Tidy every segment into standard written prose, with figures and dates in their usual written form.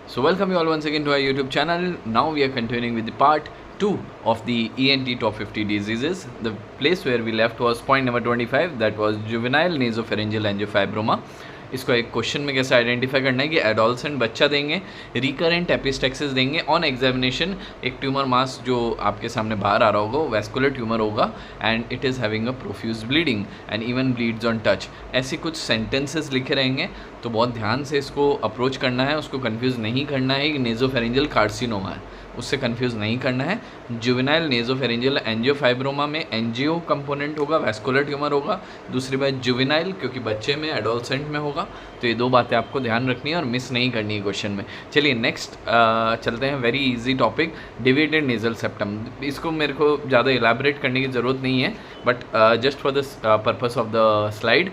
So welcome you all once again to our YouTube channel. Now we are continuing with the part 2 of the ENT top 50 diseases. The place where we left was point number 25, that was juvenile nasopharyngeal angiofibroma. इसको एक question में कैसे identify करना है कि adolescent बच्चा देंगे, recurrent epistaxis देंगे, ऑन एग्जामिनेशन एक ट्यूमर मास जो आपके सामने बाहर आ रहा होगा वो वैस्कुलर ट्यूमर होगा and it is having a profuse bleeding and even bleeds on touch. ऐसे कुछ सेंटेंसेस लिखे रहेंगे तो बहुत ध्यान से इसको अप्रोच करना है, उसको कंफ्यूज नहीं करना है कि नेजोफेरेंजियल कार्सिनोमा है, उससे कंफ्यूज नहीं करना है। जुवेनाइल नेजोफेरेंजियल एंजियोफाइब्रोमा में एंजियो कंपोनेंट होगा, वैस्कुलर ट्यूमर होगा। दूसरी बात जुवेनाइल क्योंकि बच्चे में एडोलसेंट में होगा, तो ये दो बातें आपको ध्यान रखनी है और मिस नहीं करनी है क्वेश्चन में। चलिए नेक्स्ट चलते हैं, very easy topic, deviated nasal septum. इसको मेरे को ज़्यादा इलैबोरेट करने की ज़रूरत नहीं है, but just for the purpose of the slide,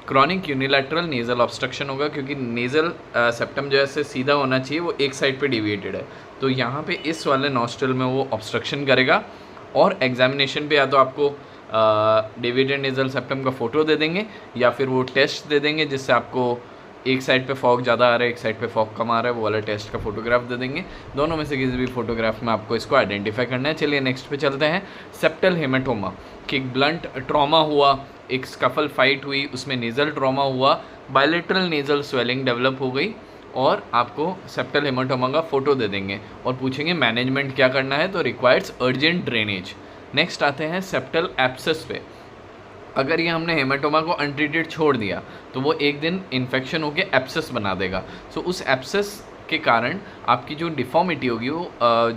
chronic unilateral nasal obstruction होगा क्योंकि नेज़ल सेप्टम जो है सीधा होना चाहिए, वो एक साइड पे डिविएटेड है, तो यहाँ पे इस वाले नॉस्ट्रल में वो ऑब्स्ट्रक्शन करेगा। और एग्जामिनेशन पे या तो आपको डिविएटेड नेज़ल सेप्टम का फ़ोटो दे देंगे या फिर वो टेस्ट दे देंगे जिससे आपको एक साइड पे फॉग ज़्यादा आ रहा है, एक साइड पे फॉग कम आ रहा है, वो वाला टेस्ट का फोटोग्राफ दे देंगे। दोनों में से किसी भी फोटोग्राफ में आपको इसको आइडेंटिफाई करना है। चलिए नेक्स्ट पे चलते हैं, सेप्टल हेमेटोमा, कि ब्लंट ट्रॉमा हुआ, एक स्कफल फाइट हुई, उसमें नेज़ल ट्रॉमा हुआ, बायलेटरल नेज़ल स्वेलिंग डेवलप हो गई और आपको सेप्टल हेमेटोमा का फ़ोटो दे देंगे और पूछेंगे मैनेजमेंट क्या करना है, तो रिक्वायर्स अर्जेंट ड्रेनेज। नेक्स्ट आते हैं सेप्टल एब्सेस पे। अगर ये हमने हेमेटोमा को अनट्रीटेड छोड़ दिया तो वो एक दिन इन्फेक्शन होकर एब्सेस बना देगा। सो उस एब्सेस के कारण आपकी जो डिफॉर्मिटी होगी वो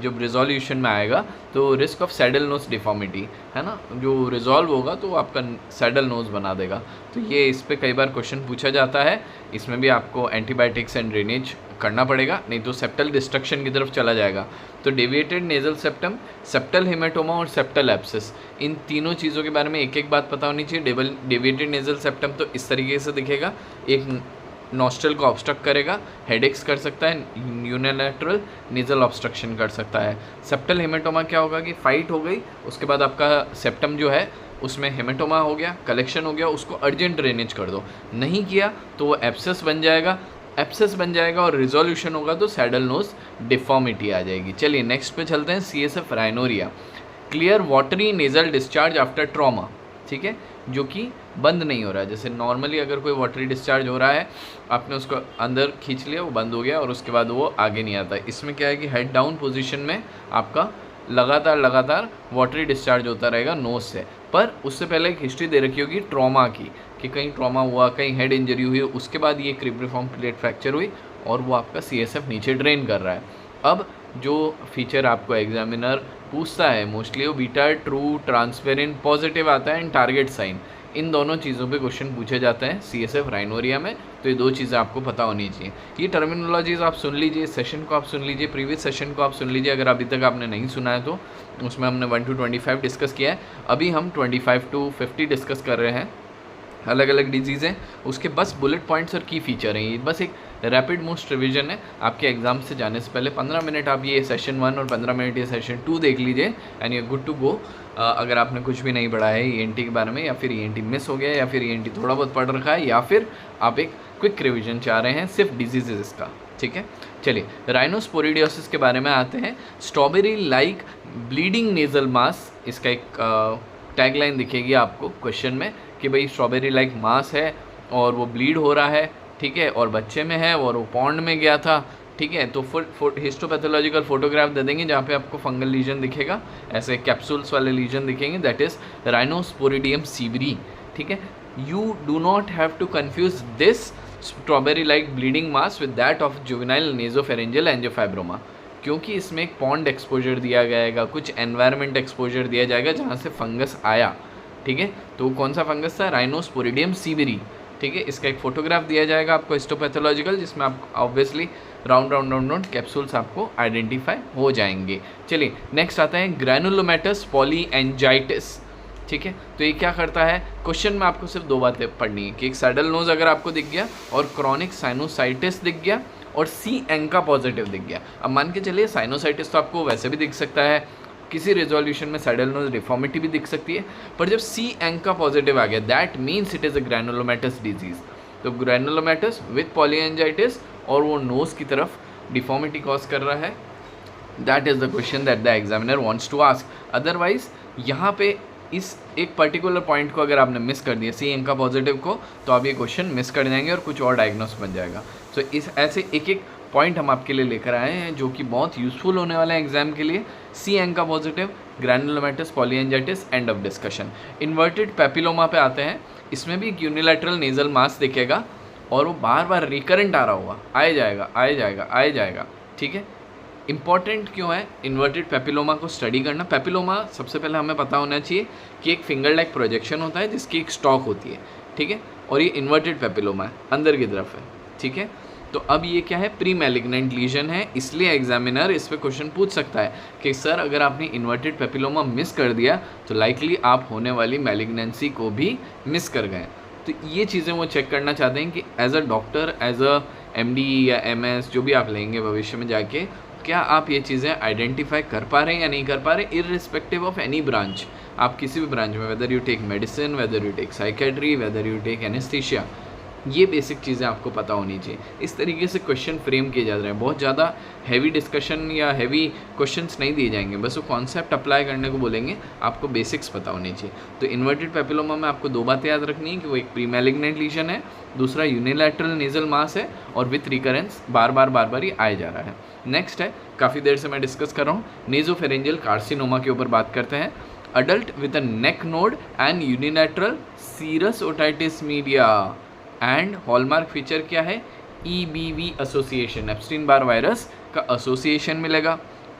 जब रिजोल्यूशन में आएगा तो risk of saddle nose deformity है ना, जो रिजॉल्व होगा तो वो आपका सैडल नोज बना देगा। तो ये इस पर कई बार क्वेश्चन पूछा जाता है, इसमें भी आपको एंटीबायोटिक्स एंड ड्रेनेज करना पड़ेगा, नहीं तो सेप्टल डिस्ट्रक्शन की तरफ चला जाएगा। तो deviated nasal septum, septal haematoma और सेप्टल एब्सेस, इन तीनों चीज़ों के बारे में एक एक बात पता होनी चाहिए। डेविएटेड नेजल सेप्टम तो इस तरीके से दिखेगा, एक नॉस्ट्रल को ऑब्स्ट्रक्ट करेगा, हेडेक्स कर सकता है, यूनिलैटरल नेजल ऑब्स्ट्रक्शन कर सकता है। सेप्टल हेमेटोमा क्या होगा कि फाइट हो गई, उसके बाद आपका सेप्टम जो है उसमें हेमेटोमा हो गया, कलेक्शन हो गया, उसको अर्जेंट ड्रेनेज कर दो, नहीं किया तो वो एब्सेस बन जाएगा, एब्सेस बन जाएगा और रिजोल्यूशन होगा तो सैडल नोज डिफॉर्मिटी आ जाएगी। चलिए नेक्स्ट पे चलते हैं, CSF rhinorrhoea, clear watery nasal discharge after trauma, ठीक है, जो कि बंद नहीं हो रहा है। जैसे नॉर्मली अगर कोई वाटरी डिस्चार्ज हो रहा है, आपने उसको अंदर खींच लिया, वो बंद हो गया और उसके बाद वो आगे नहीं आता। इसमें क्या है कि हेड डाउन पोजीशन में आपका लगातार वाटरी डिस्चार्ज होता रहेगा नोज से, पर उससे पहले एक हिस्ट्री दे रखी होगी ट्रॉमा की, कि कहीं ट्रॉमा हुआ, कहीं हेड इंजरी हुई, उसके बाद ये क्रिब्रिफॉर्म प्लेट फ्रैक्चर हुई और वो आपका CSF नीचे ड्रेन कर रहा है। अब जो फीचर आपको एग्जामिनर पूछता है मोस्टली वो बीटा ट्रू ट्रांसपेरेंट पॉजिटिव आता है एंड टारगेट साइन, इन दोनों चीज़ों पे क्वेश्चन पूछे जाते हैं CSF राइनोरिया में। तो ये दो चीज़ें आपको पता होनी चाहिए। ये टर्मिनोलॉजीज आप सुन लीजिए, सेशन को आप सुन लीजिए, प्रीवियस सेशन को आप सुन लीजिए, अगर अभी तक आपने नहीं सुना है तो उसमें हमने 1 to 25 डिस्कस किया है, अभी हम 25 to 50 डिस्कस कर रहे हैं, अलग अलग डिजीज़ हैं, उसके बस बुलेट पॉइंट्स और की फीचर हैं। ये बस एक रैपिड मोस्ट रिवीजन है, आपके एग्जाम से जाने से पहले 15 मिनट आप ये सेशन 1 और 15 मिनट ये सेशन 2 देख लीजिए and you good to go. अगर आपने कुछ भी नहीं पढ़ा है ENT के बारे में, या फिर ENT मिस हो गया, या फिर ENT थोड़ा बहुत पढ़ रखा है, या फिर आप एक क्विक रिविजन चाह रहे हैं सिर्फ डिजीज़ का, ठीक है। चलिए राइनोस्पोरिडियोसिस के बारे में आते हैं, स्ट्रॉबेरी लाइक ब्लीडिंग नेजल मास, इसका एक टैगलाइन दिखेगी आपको क्वेश्चन में कि भाई स्ट्रॉबेरी लाइक मास है और वो ब्लीड हो रहा है, ठीक है, और बच्चे में है और वो पॉन्ड में गया था, ठीक है। तो हिस्टोपैथोलॉजिकल फोटोग्राफ दे देंगे जहाँ पे आपको फंगल लीजन दिखेगा, ऐसे कैप्सूल्स वाले लीजन दिखेंगे, दैट इज़ राइनोस्पोरिडियम सीवरी, ठीक है। You do not have to confuse this strawberry like bleeding mass with that of juvenile nasopharyngeal angiofibroma, क्योंकि इसमें एक पॉन्ड एक्सपोजर दिया जाएगा, कुछ एनवायरनमेंट एक्सपोजर दिया जाएगा जहाँ से फंगस आया, ठीक है। तो कौन सा फंगस था? राइनोस्पोरिडियम सीवरी, ठीक है। इसका एक फोटोग्राफ दिया जाएगा आपको हिस्टोपैथोलॉजिकल, जिसमें आप ऑब्वियसली राउंड कैप्सूल्स आपको आइडेंटिफाई हो जाएंगे। चलिए नेक्स्ट आता है ग्रैनुलोमेटस पॉलीएंजाइटिस, ठीक है। तो ये क्या करता है, क्वेश्चन में आपको सिर्फ दो बातें पढ़नी है कि एक सैडल नोज अगर आपको दिख गया और क्रॉनिक साइनोसाइटिस दिख गया और C एंका पॉजिटिव दिख गया। अब मान के चलिए साइनोसाइटिस तो आपको वैसे भी दिख सकता है, किसी रेजोल्यूशन में सैडल नोज डिफॉर्मिटी भी दिख सकती है, पर जब C एंका पॉजिटिव आ गया that means it is a granulomatous disease. तो ग्रैनुलोमेटस विथ पॉलीएंजाइटिस और वो नोज़ की तरफ डिफॉर्मिटी कॉज कर रहा है, that is the question that the examiner wants to ask. Otherwise यहाँ पे इस एक पर्टिकुलर पॉइंट को अगर आपने मिस कर दिया सी एंका पॉजिटिव को, तो आप ये क्वेश्चन मिस कर जाएंगे और कुछ और डायग्नोस बन जाएगा। सो इस ऐसे एक एक पॉइंट हम आपके लिए लेकर आए हैं जो कि बहुत यूज़फुल होने वाला है एग्जाम के लिए। C ANCA positive, granulomatous polyangiitis, end of discussion. Inverted papilloma पे आते हैं, इसमें भी एक यूनिलैटरल नेजल मास दिखेगा और वो बार बार रिकरेंट आ रहा होगा, आए जाएगा आए जाएगा आए जाएगा, ठीक है। इंपॉर्टेंट क्यों है इन्वर्टेड पेपिलोमा को स्टडी करना? पेपिलोमा सबसे पहले हमें पता होना चाहिए कि एक फिंगर लाइक प्रोजेक्शन होता है जिसकी एक स्टॉक होती है, ठीक है, और ये इन्वर्टेड पेपिलोमा है, अंदर की तरफ है, ठीक है। तो अब ये क्या है, प्री मैलिग्नेंट लीजन है, इसलिए एग्जामिनर इस पर क्वेश्चन पूछ सकता है कि सर अगर आपने इन्वर्टेड पेपिलोमा मिस कर दिया तो लाइकली आप होने वाली मैलिग्नेंसी को भी मिस कर गए। तो ये चीज़ें वो चेक करना चाहते हैं कि as a doctor, as a MD या एमएस जो भी आप लेंगे भविष्य में जाके, क्या आप ये चीज़ें आइडेंटिफाई कर पा रहे हैं या नहीं कर पा रहे, इररिस्पेक्टिव ऑफ एनी ब्रांच। आप किसी भी ब्रांच में, whether you take medicine, whether you take psychiatry, whether you take anaesthesia, ये बेसिक चीज़ें आपको पता होनी चाहिए। इस तरीके से क्वेश्चन फ्रेम किए जा रहे हैं, बहुत ज़्यादा हैवी डिस्कशन या हैवी क्वेश्चंस नहीं दिए जाएंगे, बस वो कॉन्सेप्ट अप्लाई करने को बोलेंगे, आपको बेसिक्स पता होनी चाहिए। तो इन्वर्टेड पेपिलोमा में आपको दो बातें याद रखनी है कि वो एक प्री मैलिग्नेंट लीजन है, दूसरा यूनिलैटरल नेजल मास है और विथ रिकरेंस बार बार ही आया जा रहा है। नेक्स्ट है, काफ़ी देर से मैं डिस्कस कर रहा हूँ, नेजोफेरेंजियल कार्सिनोमा के ऊपर बात करते हैं। Adult with a neck node and unilateral serous otitis media, and hallmark feature क्या है, EBV association, Epstein Barr virus का एसोसिएशन मिलेगा।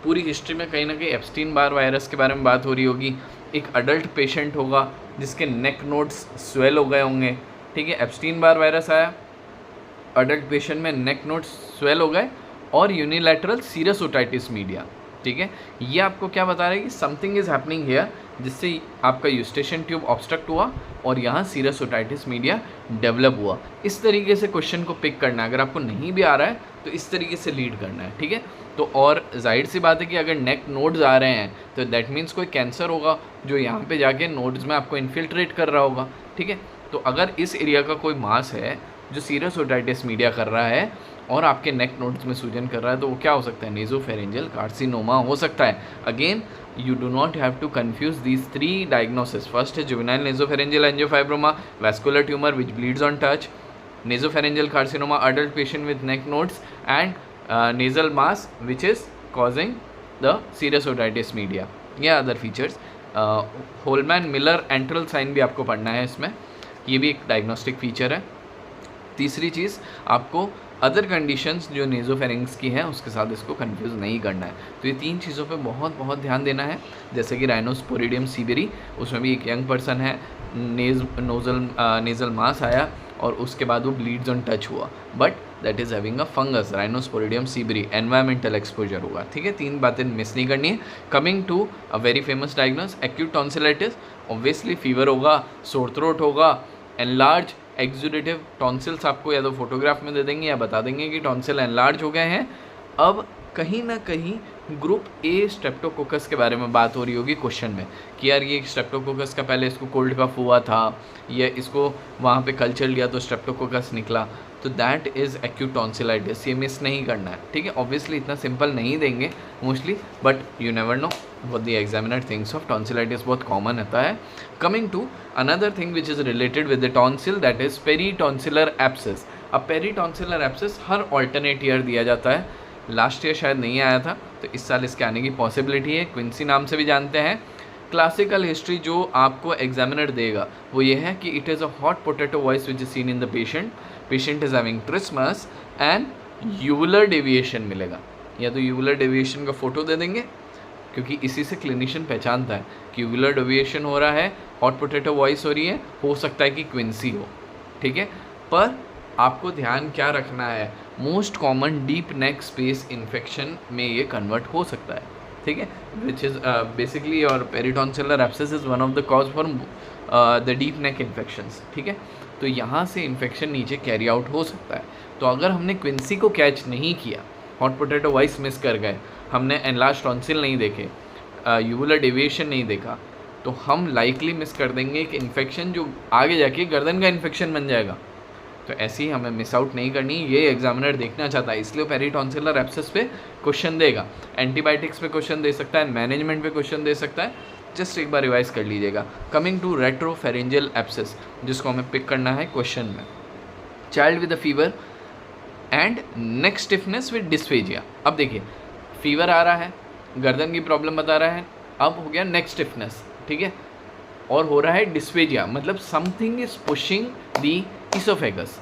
पूरी हिस्ट्री में कहीं ना कहीं एप्स्टीन बार वायरस के बारे में बात हो रही होगी। एक अडल्ट पेशेंट होगा जिसके नेक नोड्स स्वेल हो गए होंगे, ठीक है, एप्स्टीन बार वायरस आया, अडल्ट पेशेंट में नेक नोड्स स्वेल हो गए और यूनिलैटरल सीरस ओटाइटिस मीडिया, ठीक है। ये आपको क्या बता रहा है कि समथिंग इज़ हैपनिंग हियर, जिससे आपका यूस्टेशन ट्यूब ऑब्स्ट्रक्ट हुआ और यहाँ सीरस ओटाइटिस मीडिया डेवलप हुआ। इस तरीके से क्वेश्चन को पिक करना है, अगर आपको नहीं भी आ रहा है तो इस तरीके से लीड करना है, ठीक है। तो और जाहिर सी बात है कि अगर नेक नोड्स आ रहे हैं तो दैट मीन्स कोई कैंसर होगा जो यहाँ पे जाके नोड्स में आपको इन्फिल्ट्रेट कर रहा होगा, ठीक है। तो अगर इस एरिया का कोई मास है जो सीरस ओटाइटिस मीडिया कर रहा है और आपके नेक नोड्स में सूजन कर रहा है, तो वो क्या हो सकता है, नेजोफेरेंजियल कार्सिनोमा हो सकता है। Again you do not have to confuse these three diagnoses. First is juvenile nasopharyngeal angiofibroma, vascular tumor which bleeds on touch, nasopharyngeal carcinoma, adult patient with neck nodes, and nasal mass which is causing the serous otitis media. Yeah, other features. Holman Miller antral sign भी आपको पढ़ना है इसमें, ये भी एक diagnostic feature है। तीसरी चीज़, आपको अदर कंडीशंस जो नेजोफेरिंग्स की हैं उसके साथ इसको कंफ्यूज नहीं करना है। तो ये तीन चीज़ों पे बहुत ध्यान देना है। जैसे कि राइनोस्पोरिडियम सीवेरी, उसमें भी एक यंग पर्सन है, नेजल मास आया और उसके बाद वो ब्लीड्स ऑन टच हुआ, but that is having a fungus, rhinosporidium seeberi, environmental exposure होगा, ठीक है। तीन बातें मिस नहीं करनी है। Coming to a very famous diagnosis, acute tonsillitis, obviously fever होगा, सोर थ्रोट होगा, एनलार्ज एक्सुडेटिव टॉन्सिल्स आपको या तो फोटोग्राफ में दे देंगे या बता देंगे कि टॉन्सिल एनलार्ज हो गए हैं। अब कहीं ना कहीं ग्रुप ए स्ट्रेप्टोकोकस के बारे में बात हो रही होगी क्वेश्चन में कि यार ये स्ट्रेप्टोकोकस का पहले इसको कोल्ड कफ हुआ था, या इसको वहाँ पे कल्चर लिया तो स्ट्रेप्टोकोकस निकला, तो दैट इज़ एक्यूट टॉन्सिलाइटिस। ये मिस नहीं करना है, ठीक है। ऑब्वियसली इतना सिंपल नहीं देंगे mostly, but you never know what the examiner thinks of tonsillitis, बहुत कॉमन होता है। Coming to another thing which is related with the tonsil, that is peritonsillar abscess. अब पेरीटॉन्सिलर एब्सेस हर ऑल्टरनेट ईयर दिया जाता है, लास्ट ईयर शायद नहीं आया था, तो इस साल इसके आने की पॉसिबिलिटी है। क्विंसी नाम से भी जानते हैं। क्लासिकल हिस्ट्री जो आपको एग्जामिनर देगा वो ये है कि it is a hot potato voice which is seen in the patient is having trismus and uvular deviation मिलेगा, या तो यूवुलर डेविएशन का फोटो दे देंगे क्योंकि इसी से क्लिनिशियन पहचानता है कि यूवुलर डेविएशन हो रहा है, हॉट पोटैटो वॉइस हो रही है, हो सकता है कि क्विंसी हो, ठीक है। पर आपको ध्यान क्या रखना है, most common deep neck space infection में ये कन्वर्ट हो सकता है, ठीक है, विच इज़ बेसिकली और peritonsillar abscess is one of the cause for the deep neck infections, ठीक है। तो यहाँ से इन्फेक्शन नीचे कैरी आउट हो सकता है। तो अगर हमने क्विंसी को कैच नहीं किया, हॉट पोटैटो वॉइस मिस कर गए, हमने एनलार्ज टॉन्सिल नहीं देखे, यूवुलर डेविएशन नहीं देखा, तो हम लाइकली मिस कर देंगे कि इन्फेक्शन जो आगे जाके गर्दन का इन्फेक्शन बन जाएगा। तो ऐसे ही हमें मिस आउट नहीं करनी, ये एग्जामिनर देखना चाहता है, इसलिए पेरिटॉन्सिलर एब्सेस पे क्वेश्चन देगा, एंटीबायोटिक्स पे क्वेश्चन दे सकता है, मैनेजमेंट पे क्वेश्चन दे सकता है। जस्ट एक बार रिवाइज कर लीजिएगा। कमिंग टू रेट्रोफेरेंजियल एब्सेस, जिसको हमें पिक करना है क्वेश्चन में, child with a fever and neck stiffness with dysphagia. अब देखिए फीवर आ रहा है, गर्दन की प्रॉब्लम बता रहा है, अब हो गया नेक स्टिफनेस, ठीक है, और हो रहा है डिस्फेजिया, मतलब something is pushing the oesophagus,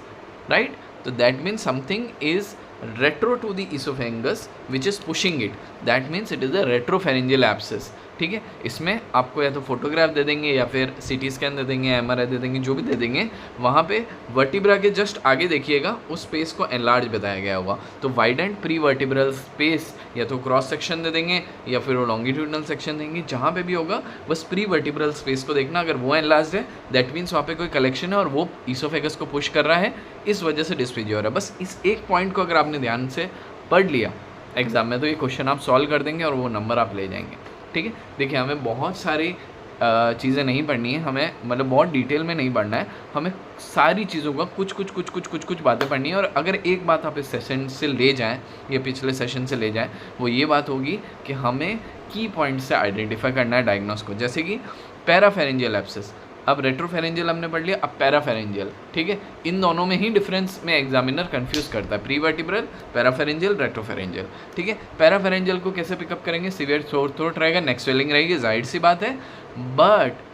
right. तो that means something is retro to the oesophagus which is pushing it, that means it is a retropharyngeal abscess, ठीक है। इसमें आपको या तो फोटोग्राफ दे देंगे या फिर सीटी स्कैन दे देंगे, एमआरआई दे देंगे, जो भी दे देंगे, वहाँ पे वर्टिब्रा के जस्ट आगे देखिएगा उस स्पेस को एनलार्ज बताया गया होगा। तो वाइडेंड प्री वर्टिब्रल स्पेस या तो क्रॉस सेक्शन दे देंगे या फिर वो लॉन्गिट्यूडनल सेक्शन देंगे, जहाँ पे भी होगा बस प्री वर्टिब्रल स्पेस को देखना, अगर वो एनलार्ज है दैट मीन्स वहाँ पे कोई कलेक्शन है और वो इसोफेगस को पुश कर रहा है, इस वजह से डिस्फेजिया हो रहा है। बस इस एक पॉइंट को अगर आपने ध्यान से पढ़ लिया एग्जाम में तो ये क्वेश्चन आप सॉल्व कर देंगे और वो नंबर आप ले जाएंगे, ठीक है। देखिए हमें बहुत सारी चीज़ें नहीं पढ़नी है, हमें मतलब बहुत डिटेल में नहीं पढ़ना है, हमें सारी चीज़ों का कुछ बातें पढ़नी है। और अगर एक बात आप इस सेशन से ले जाएं या पिछले सेशन से ले जाएं, वो ये बात होगी कि हमें की पॉइंट से आइडेंटिफाई करना है डायग्नोस को, जैसे कि पैराफेरेंजियल एब्सेस। अब रेट्रोफेरेंजियल हमने पढ़ लिया, अब पैराफेरेंजियल, ठीक है। इन दोनों में ही डिफरेंस में एग्जामिनर कंफ्यूज करता है, प्री वर्टिब्रल, पैराफेरेंजियल, रेट्रोफेरेंजियल, ठीक है। पैराफेरेंजियल को कैसे पिकअप करेंगे, सीवियर थ्रोट रहेगा, नेक स्वेलिंग रहेगी, जाहिर सी बात है, बट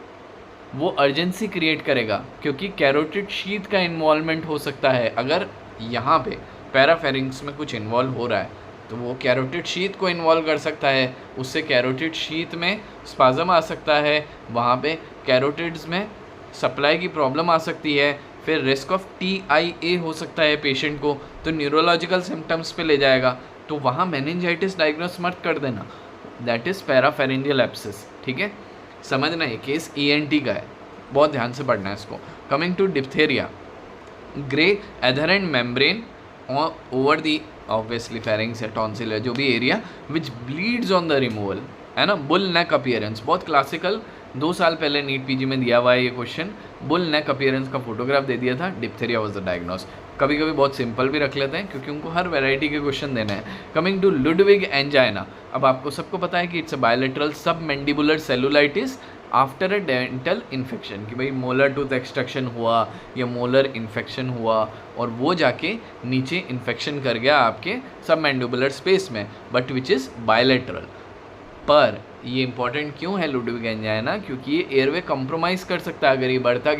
वो अर्जेंसी क्रिएट करेगा क्योंकि कैरोटिड शीथ का इन्वॉल्वमेंट हो सकता है। अगर यहाँ पे पैराफेरिंग्स में कुछ इन्वॉल्व हो रहा है तो वो कैरोटिड शीथ को इन्वॉल्व कर सकता है, उससे कैरोटिड शीथ में स्पाज़म आ सकता है, वहाँ पे कैरोटिड्स में सप्लाई की प्रॉब्लम आ सकती है, फिर रिस्क ऑफ TIA हो सकता है पेशेंट को, तो न्यूरोलॉजिकल सिम्टम्स पे ले जाएगा, तो वहाँ मेनिंजाइटिस डायग्नोस मत कर देना, दैट इज़ पैराफेरेंजियल एब्सेस, ठीक है। समझना है केस ENT का है, बहुत ध्यान से पढ़ना है इसको। Coming to diphtheria, grey adherent membrane over the obviously pharynx या टॉन्सिल है जो भी area which bleeds on the removal, है ना। बुल नेक अपीयरेंस, बहुत क्लासिकल, 2 साल पहले नीट PG में दिया हुआ है ये क्वेश्चन, बुल नेक अपीयरेंस का फोटोग्राफ दे दिया था, डिप्थेरिया वाज द डायग्नोस। कभी कभी बहुत सिंपल भी रख लेते हैं क्योंकि उनको हर वैरायटी के क्वेश्चन देने हैं। कमिंग टू लुडविग एंजाइना, अब आपको सबको पता है कि it's a bilateral submandibular cellulitis after a dental infection, कि भाई मोलर टूथ एक्सट्रैक्शन हुआ या मोलर इन्फेक्शन हुआ और वो जाके नीचे इन्फेक्शन कर गया आपके सबमैंडिबुलर स्पेस में, बट विच इज़ बायलैटरल। पर ये इंपॉर्टेंट क्यों है लुडविग एंजाइना, क्योंकि ये एयरवे कॉम्प्रोमाइज़ कर सकता है, अगर ये बढ़ता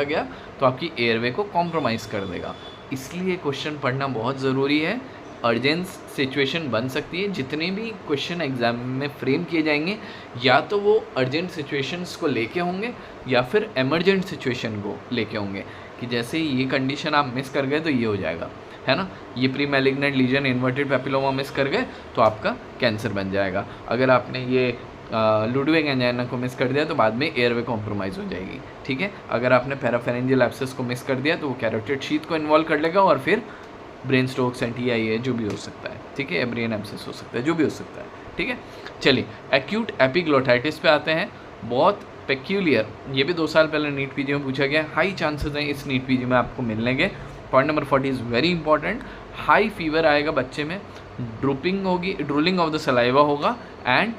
गया तो आपकी एयरवे को कॉम्प्रोमाइज़ कर देगा, इसलिए क्वेश्चन पढ़ना बहुत ज़रूरी है। अर्जेंट सिचुएशन बन सकती है, जितने भी क्वेश्चन एग्जाम में फ्रेम किए जाएंगे या तो वो अर्जेंट सिचुएशंस को लेके होंगे या फिर एमरजेंट सिचुएशन को लेके होंगे, कि जैसे ये कंडीशन आप मिस कर गए तो ये हो जाएगा, है ना। ये pre malignant lesion inverted papilloma miss कर गए तो आपका कैंसर बन जाएगा। अगर आपने ये लुडविग एंजाइना को मिस कर दिया तो बाद में एयरवे कॉम्प्रोमाइज़ हो जाएगी, ठीक है। अगर आपने पैराफेरेंजियल एब्सेस को मिस कर दिया तो वो कैरोटिड शीथ को इन्वॉल्व कर लेगा और फिर ब्रेन स्ट्रोक्स एंड TIA जो भी हो सकता है, ठीक है, ब्रेन एब्सेस हो सकता है, जो भी हो सकता है, ठीक है। चलिए एक्यूट एपिग्लोटाइटिस पे आते हैं, बहुत पेक्यूलियर, ये भी 2 साल पहले नीट PG में पूछा गया, हाई चांसेस हैं इस नीट PG में आपको मिलने के। Point number 40 is very important, high fever आएगा बच्चे में, ड्रूपिंग होगी, ड्रूलिंग ऑफ द सलाइवा होगा and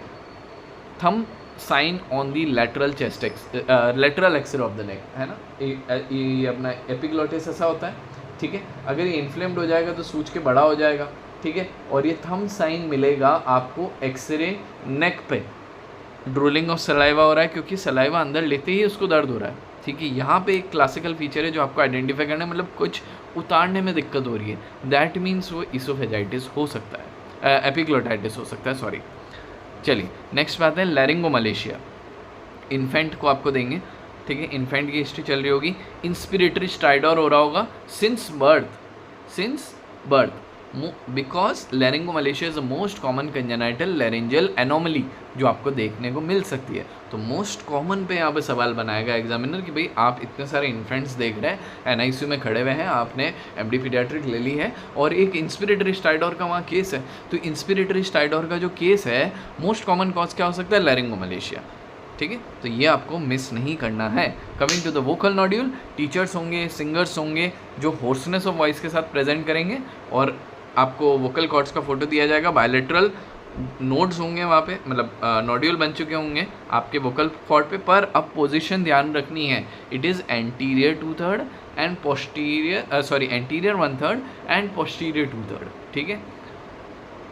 thumb sign on the lateral chest lateral x-ray of the neck, है ना। ये अपना एपिग्लोटिस ऐसा होता है, ठीक है। अगर ये इन्फ्लेम्ड हो जाएगा तो सूज के बड़ा हो जाएगा, ठीक है, और ये थम साइन मिलेगा आपको एक्सरे नेक पे, ड्रूलिंग ऑफ सलाइवा हो रहा है क्योंकि सलाइवा अंदर लेते ही उसको दर्द हो रहा है, ठीक है। यहाँ पे एक क्लासिकल फीचर है जो आपको आइडेंटिफाई करना है, मतलब कुछ उतारने में दिक्कत हो रही है, दैट मीन्स वो इसोफेजाइटिस हो सकता है, एपिग्लोटाइटिस हो सकता है, सॉरी। चलिए नेक्स्ट बात है लैरिंगोमलेशिया, इन्फेंट को आपको देंगे, ठीक है। इन्फेंट की हिस्ट्री चल रही होगी, इंस्पिरेटरी स्ट्राइडर हो रहा होगा since birth, because laryngomalacia is the most common congenital laryngeal anomaly जो आपको देखने को मिल सकती है। तो मोस्ट कॉमन पे यहाँ पे सवाल बनाएगा एग्जामिनर कि भाई आप इतने सारे इन्फेंट्स देख रहे हैं, NICU में खड़े हुए हैं, आपने MD पीडियाट्रिक ले ली है और एक इंस्पिरेटरी स्टाइडोर का वहाँ केस है, तो इंस्पिरेटरी स्टाइडोर का जो केस है मोस्ट कॉमन कॉज क्या हो सकता है, लैरिंगोमलेशिया, ठीक है, तो ये आपको मिस नहीं करना है। Coming to the vocal nodule, teachers होंगे, सिंगर्स होंगे जो होर्सनेस ऑफ वॉइस के साथ प्रेजेंट करेंगे, और आपको वोकल कॉर्ड्स का फोटो दिया जाएगा, बायलेटरल नोड्स होंगे वहाँ पे, मतलब नॉड्यूल बन चुके होंगे आपके वोकल कॉर्ड पे, पर अब पोजीशन ध्यान रखनी है, it is anterior 2/3 and posterior, sorry anterior 1/3 and posterior 2/3, ठीक है,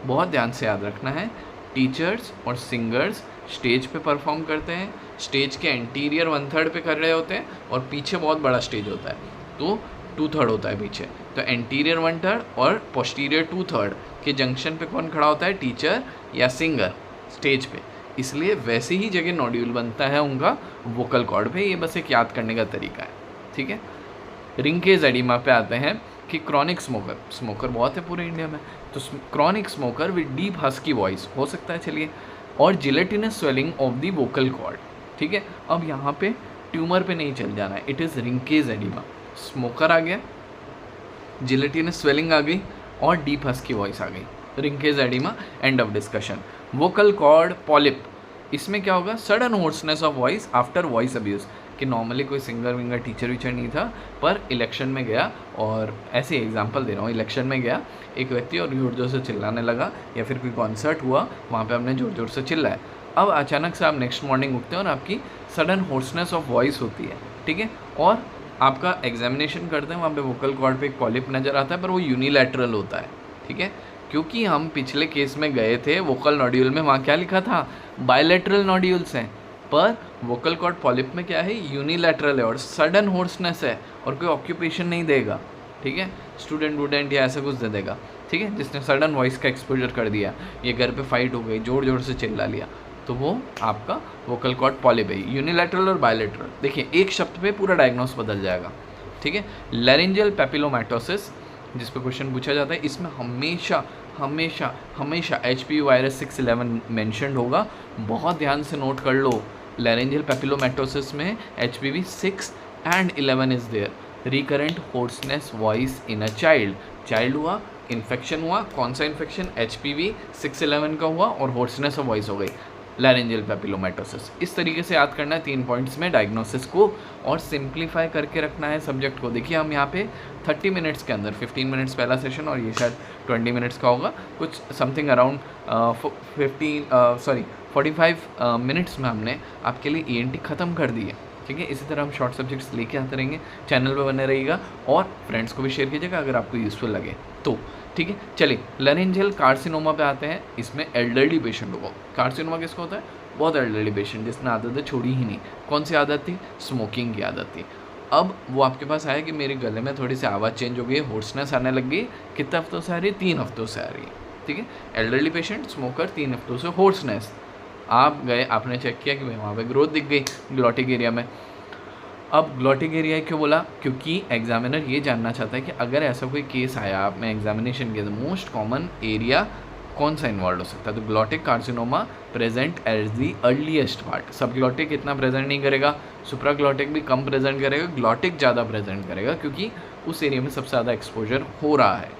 बहुत ध्यान से याद रखना है। टीचर्स और सिंगर्स स्टेज पे परफॉर्म करते हैं, स्टेज के एंटीरियर 1/3 पे कर रहे होते हैं, और पीछे बहुत बड़ा स्टेज होता है तो 2/3 होता है पीछे, तो एंटीरियर 1/3 और पोस्टीरियर 2/3 के जंक्शन पे कौन खड़ा होता है, टीचर या सिंगर स्टेज पे, इसलिए वैसे ही जगह नॉड्यूल बनता है उनका वोकल कॉर्ड पे। ये बस एक याद करने का तरीका है, ठीक है। रिंकेज एडिमा पे आते हैं कि क्रॉनिक स्मोकर बहुत है पूरे इंडिया में, तो chronic smoker with deep husky voice हो सकता है, चलिए, और gelatinous swelling of the vocal cord, ठीक है। अब यहाँ पे ट्यूमर पे नहीं चल जाना है, इट इज़ रिंकेज एडिमा, स्मोकर आ गया, जिलेटिनस स्वेलिंग आ गई और डीप हस्की वॉइस आ गई, Reinke's oedema, end of discussion. Vocal cord polyp, इसमें क्या होगा, sudden hoarseness of voice after voice abuse, कि नॉर्मली कोई सिंगर विंगर टीचर वीचर नहीं था, पर इलेक्शन में गया, और ऐसे एग्जांपल दे रहा हूँ, इलेक्शन में गया एक व्यक्ति और जोर जोर से चिल्लाने लगा, या फिर कोई कॉन्सर्ट हुआ वहाँ पे आपने जोर जोर से चिल्लाया, अब अचानक से आप नेक्स्ट मॉर्निंग उठते हैं और आपकी सडन होर्सनेस ऑफ वॉइस होती है, ठीक है, और आपका एग्जामिनेशन करते हैं, वहाँ पे वोकल कॉर्ड पे एक पॉलिप नज़र आता है, पर वो यूनिलैटरल होता है, ठीक है, क्योंकि हम पिछले केस में गए थे वोकल नॉड्यूल में, वहाँ क्या लिखा था, बायलैटरल नॉड्यूल्स हैं, पर वोकल कॉर्ड पॉलिप में क्या है, यूनिलैटरल है और सडन होर्सनेस है, और कोई ऑक्यूपेशन नहीं देगा, ठीक है, स्टूडेंट वूडेंट या ऐसा कुछ दे देगा, ठीक है, जिसने सडन वॉइस का एक्सपोजर कर दिया, ये घर पे फाइट हो गई, जोर जोर से चिल्ला लिया, तो वो आपका वोकल कॉर्ड पॉलिप है, यूनिलैटरल और बायलैटरल। देखिए एक शब्द पे पूरा डायग्नोस बदल जाएगा, ठीक है। लैरिंजियल पैपिलोमैटोसिस, जिस पे क्वेश्चन पूछा जाता है, इसमें हमेशा हमेशा हमेशा HPV वायरस 611 मेंशन्ड होगा, बहुत ध्यान से नोट कर लो। लैरिंजियल पैपिलोमैटोसिस में HPV 6 and 11 is there. Recurrent hoarseness voice in a child हुआ, इन्फेक्शन हुआ, कौन सा इन्फेक्शन, HPV 611 का हुआ, और होर्सनेस ऑफ वॉइस हो गई, लैरिंजियल पैपिलोमैटोसिस। इस तरीके से याद करना है 3 पॉइंट्स में डायग्नोसिस को, और सिंप्लीफाई करके रखना है सब्जेक्ट को। देखिए हम यहाँ पे 30 मिनट्स के अंदर, 15 मिनट्स पहला सेशन और ये शायद 20 मिनट्स का होगा, कुछ समथिंग अराउंड 45 मिनट्स में हमने आपके लिए ENT ख़त्म कर दी है, ठीक है। इसी तरह हम शॉर्ट सब्जेक्ट्स लेके आते रहेंगे, चैनल पे बने रहिएगा, और फ्रेंड्स को भी शेयर कीजिएगा अगर आपको यूज़फुल लगे तो, ठीक है। चलिए लैरिंजियल कार्सिनोमा पे आते हैं, इसमें एल्डरली पेशेंट होगा। कार्सिनोमा किसको होता है, बहुत एल्डरली पेशेंट जिसने आदतें छोड़ी ही नहीं। कौन सी आदत थी, स्मोकिंग की आदत थी। अब वो आपके पास आया कि मेरे गले में थोड़ी सी आवाज़ चेंज हो गई, होर्सनेस आने लग गई, कितने हफ्तों से आ रही है, 3 हफ्तों से आ रही है, ठीक है। एल्डरली पेशेंट, स्मोकर, 3 हफ्तों से होर्सनेस। आप गए, आपने चेक किया कि भाई वहाँ पे ग्रोथ दिख गई ग्लॉटिक एरिया में। अब ग्लॉटिक एरिया क्यों बोला, क्योंकि एग्जामिनर ये जानना चाहता है कि अगर ऐसा कोई केस आया आप में एग्जामिनेशन के, मोस्ट कॉमन एरिया कौन सा इन्वॉल्व हो सकता है, तो glottic carcinoma present as the earliest part. Subglottic इतना प्रेजेंट नहीं करेगा, सुप्राग्लॉटिक भी कम प्रेजेंट करेगा, ग्लॉटिक ज़्यादा प्रेजेंट करेगा, क्योंकि उस एरिया में सबसे ज़्यादा एक्सपोजर हो रहा है,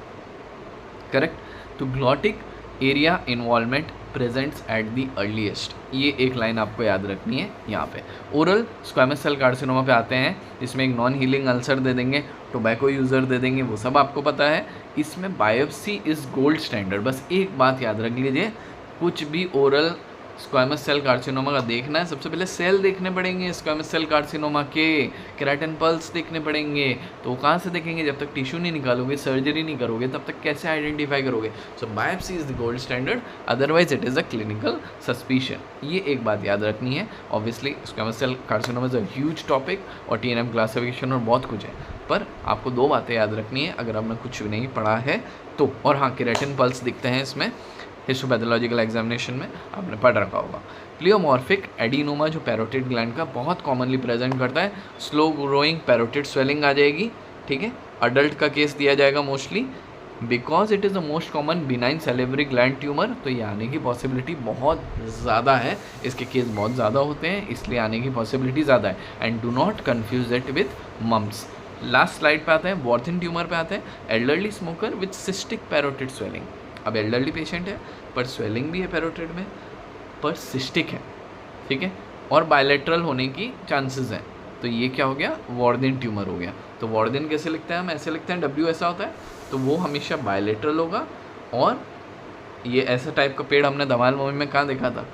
करेक्ट। तो glottic area involvement presents at the earliest, ये एक लाइन आपको याद रखनी है यहाँ पे। ओरल स्क्वैमस सेल कार्सिनोमा पे आते हैं, इसमें एक नॉन हीलिंग अल्सर दे देंगे, टोबैको यूज़र दे देंगे, वो सब आपको पता है। इसमें बायोप्सी इज़ गोल्ड स्टैंडर्ड। बस एक बात याद रख लीजिए, कुछ भी ओरल स्क्वैमस सेल कार्सिनोमा का देखना है, सबसे पहले सेल देखने पड़ेंगे स्क्वैमस सेल कार्सिनोमा के, केराटिन पल्स देखने पड़ेंगे। तो कहाँ से देखेंगे, जब तक टिश्यू नहीं निकालोगे, सर्जरी नहीं करोगे, तब तक कैसे आइडेंटिफाई करोगे। So biopsy is the gold standard, otherwise it is a clinical suspicion. ये एक बात याद रखनी है। Obviously squamous cell carcinoma is a huge topic, और TNM क्लासिफिकेशन और बहुत कुछ है, पर आपको 2 बातें याद रखनी है अगर आपने कुछ भी नहीं पढ़ा है तो। और हाँ, केराटिन पल्स दिखते हैं इसमें, हिस्टोपैथोलॉजिकल एग्जामिनेशन में आपने पढ़ रखा होगा। प्लियोमॉर्फिक एडिनोमा जो पैरोटिड ग्लैंड का बहुत कॉमनली प्रेजेंट करता है, स्लो ग्रोइंग पैरोटिड स्वेलिंग आ जाएगी, ठीक है। अडल्ट का केस दिया जाएगा mostly, because it is the most common benign salivary gland tumour, तो ये आने की पॉसिबिलिटी बहुत ज़्यादा है, इसके केस बहुत ज़्यादा होते हैं, इसलिए आने की पॉसिबिलिटी ज़्यादा है। And do not confuse it with mumps. Last slide पे आते हैं, वॉर्थिन ट्यूमर पे आते हैं, elderly smoker with cystic parotid swelling. अब एल्डरली पेशेंट है पर स्वेलिंग भी है पैरोटिड में, पर सिस्टिक है, ठीक है। और बायलेटरल होने की चांसेस हैं। तो ये क्या हो गया, वॉर्दिन ट्यूमर हो गया। तो वॉर्दिन कैसे लिखते हैं हम, ऐसे लिखते हैं, W ऐसा होता है, तो वो हमेशा बायलेटरल होगा। और ये ऐसा टाइप का पेड़ हमने धमाल मूवी में कहाँ देखा था,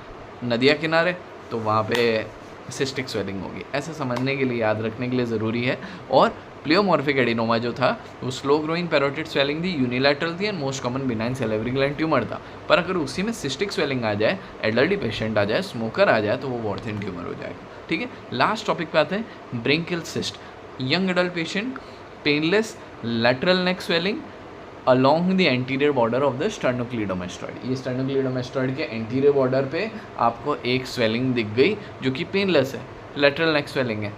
नदिया किनारे, तो वहाँ पे सिस्टिक स्वेलिंग होगी। ऐसा समझने के लिए, याद रखने के लिए ज़रूरी है। और प्लियोमॉर्फिक एडिनोमा जो था वो स्लो ग्रोइंग पैरोटिड स्वेलिंग थी, यूनिलैटरल थी and most common benign salivary gland tumour था। पर अगर उसी में सिस्टिक स्वेलिंग आ जाए, एल्डरली पेशेंट आ जाए, स्मोकर आ जाए, तो वो वॉर्थिन ट्यूमर हो जाएगा। ठीक है, लास्ट टॉपिक पे आते हैं, branchial cyst. Young adult patient, painless lateral neck swelling along the anterior border of the sternocleidomastoid. ये स्टर्नोक्लीडोमास्टॉइड के एंटीरियर बॉर्डर पे आपको एक स्वेलिंग दिख गई जो कि पेनलेस है, लेटरल नेक स्वेलिंग है,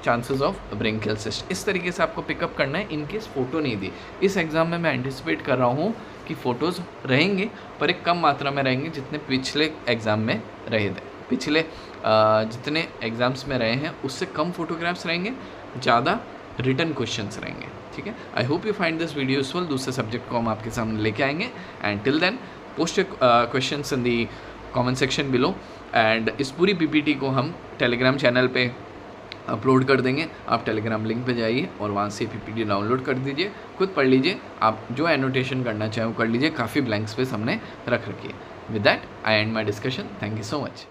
चांसेस ऑफ ब्रेंकियल सिस्ट। इस तरीके से आपको पिकअप करना है। इनकेस फ़ोटो नहीं दी, इस एग्ज़ाम में मैं एंटिसिपेट कर रहा हूँ कि फ़ोटोज़ रहेंगे, पर एक कम मात्रा में रहेंगे जितने पिछले एग्ज़ाम में रहे थे। पिछले जितने एग्ज़ाम्स में रहे हैं उससे कम फोटोग्राफ्स रहेंगे, ज़्यादा रिटन क्वेश्चंस रहेंगे। ठीक है, I hope you find this video useful. दूसरे सब्जेक्ट को हम आपके सामने लेके आएंगे। And till then post questions in the comment section below. एंड इस पूरी पीपीटी को हम टेलीग्राम चैनल पे अपलोड कर देंगे। आप टेलीग्राम लिंक पे जाइए और वहाँ से पीपीटी डाउनलोड कर दीजिए, खुद पढ़ लीजिए। आप जो एनोटेशन करना चाहें वो कर लीजिए, काफ़ी ब्लैंक स्पेस हमने रख रखी है। With that I and my discussion. Thank you so much.